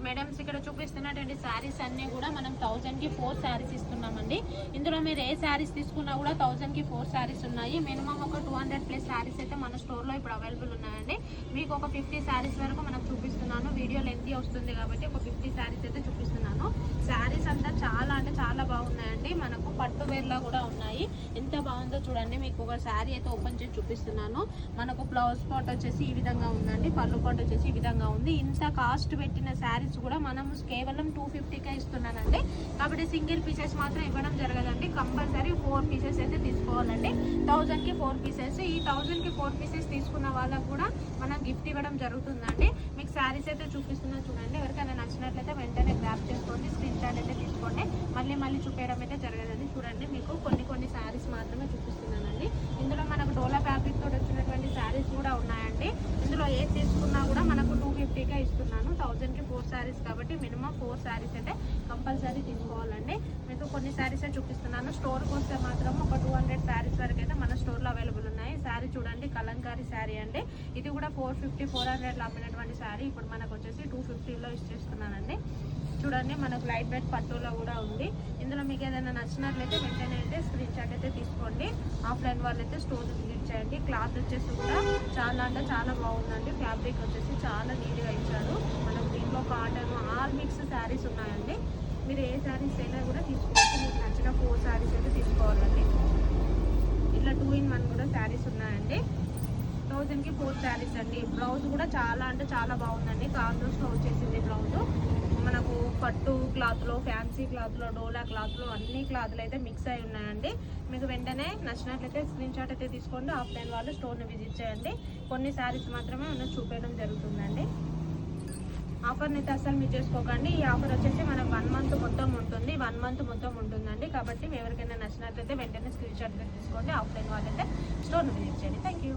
Madams ఇక్కడ చూపిస్తున్నటువంటి శారీస్ అన్నీ కూడా మనం 1000కి 4 శారీస్ ఇస్తున్నామండి. ఇందులో మీరు ఏ శారీస్ తీసుకున్నా కూడా 1000కి 4 శారీస్ ఉన్నాయి. మినిమం ఒక 200+ శారీస్ అయితే మన స్టోర్లో ఇప్పుడు అవైలబుల్ ఉన్నాయండి. మీకు ఒక 50 శారీస్ వరకు మనకు చూపిస్తున్నాను. వీడియో లెంతీ వస్తుంది కాబట్టి ఒక 50 శారీస్ అయితే చూపిస్తున్నాను. శారీస్ అంతా చాలా అంటే చాలా బాగున్నాయండి. మనకు పట్టు వేర్లా కూడా ఉన్నాయి. ఎంత బాగుందో చూడండి. మీకు ఒక శారీ అయితే ఓపెన్ చేసి చూపిస్తున్నాను. మనకు బ్లౌజ్ పార్ట్ వచ్చేసి ఈ విధంగా ఉందండి. పళ్ళు పార్ట్ వచ్చేసి ఈ విధంగా ఉంది. ఇంత కాస్ట్ పెట్టిన శారీస్ కూడా మనం కేవలం 250కే ఇస్తున్నానండి. కాబట్టి సింగిల్ పీసెస్ మాత్రం ఇవ్వడం జరగదండి. కంపల్సరీ 4 పీసెస్ అయితే తీసుకోవాలండి. 1000కి 4 పీసెస్. ఈ 1000కి 4 పీసెస్ తీసుకున్న వాళ్ళకు కూడా మనం గిఫ్ట్ ఇవ్వడం జరుగుతుందండి. మీకు శారీస్ అయితే చూపిస్తున్నా చూడండి. ఎవరికైనా నచ్చినట్లయితే వెంటనే గ్రాప్ చేసుకోండి, స్క్రీన్ షాట్ అయితే తీసుకోండి. మళ్ళీ చూపించడం అయితే జరగదండి. చూడండి, మీకు కొన్ని శారీస్ మాత్రమే చూపిస్తున్నానండి. ఇందులో మనకు డోలా ఫ్యాబ్రిక్ తోటి వచ్చినటువంటి శారీస్ కూడా ఉన్నాయండి. ఇందులో ఏది తీసుకున్నా కూడా మనకు 250గా ఇస్తున్నాను. 1000కి 4 శారీస్ కాబట్టి మినిమం 4 శారీస్ అయితే కంపల్సరీ తీసుకోవాలండి. మీకు కొన్ని శారీస్ చూపిస్తున్నాను. స్టోర్కి వస్తే మాత్రం ఒక 200 శారీస్ వరకు అయితే మన స్టోర్లో అవైలబుల్ ఉన్నాయి. శారీ చూడండి, కలంకారీ శారీ అండి. ఇది కూడా 450, 400లో అమ్మినటువంటి శారీ ఇప్పుడు మనకు వచ్చేసి 250లో ఇచ్చేస్తున్నానండి. చూడండి, మనకు లైట్ వెయిట్ పట్టులో కూడా ఉంది. ఇందులో మీకు ఏదైనా నచ్చినట్లయితే వెంటనే అయితే స్క్రీన్ షాట్ అయితే తీసుకోండి. ఆఫ్లైన్ వాళ్ళు అయితే స్టోర్ విజిట్ చేయండి. క్లాత్ వచ్చేసి కూడా చాలా అంటే చాలా బాగుందండి. ఫ్యాబ్రిక్ వచ్చేసి చాలా నీట్గా ఇచ్చారు. మనకు దీంట్లో కాటన్ ఆల్ మిక్స్ శారీస్ ఉన్నాయండి. మీరు ఏ శారీస్ అయినా కూడా తీసుకోవచ్చు. మీకు నచ్చిన 4 శారీస్ అయితే తీసుకోవాలండి. ఇట్లా 2 in 1 కూడా శారీస్ ఉన్నాయండి. 1000కి 4 శారీస్ అండి. బ్లౌజ్ కూడా చాలా అంటే చాలా బాగుందండి. కాంట్రాస్ట్లో వచ్చేసింది బ్లౌజ్. మనకు పట్టు క్లాత్లో, ఫ్యాన్సీ క్లాత్లో, డోలా క్లాత్లో అన్ని క్లాత్లు అయితే మిక్స్ అయి ఉన్నాయండి. మీకు వెంటనే నచ్చినట్లయితే స్క్రీన్ షాట్ అయితే తీసుకోండి. ఆఫ్లైన్ వాళ్ళు స్టోర్ని విజిట్ చేయండి. కొన్ని శారీస్ మాత్రమే మనం చూపించడం జరుగుతుందండి. ఆఫర్ని అయితే అస్సలు మిస్ చేసుకోకండి. ఈ ఆఫర్ వచ్చేసి మనకు 1 month మొత్తం ఉంటుంది. 1 month మొత్తం ఉంటుందండి. కాబట్టి ఎవరికైనా నచ్చినట్లయితే వెంటనే స్క్రీన్ షాట్ తీసుకోండి. ఆఫ్లైన్ వాళ్ళైతే స్టోర్ని విజిట్ చేయండి. Thank you.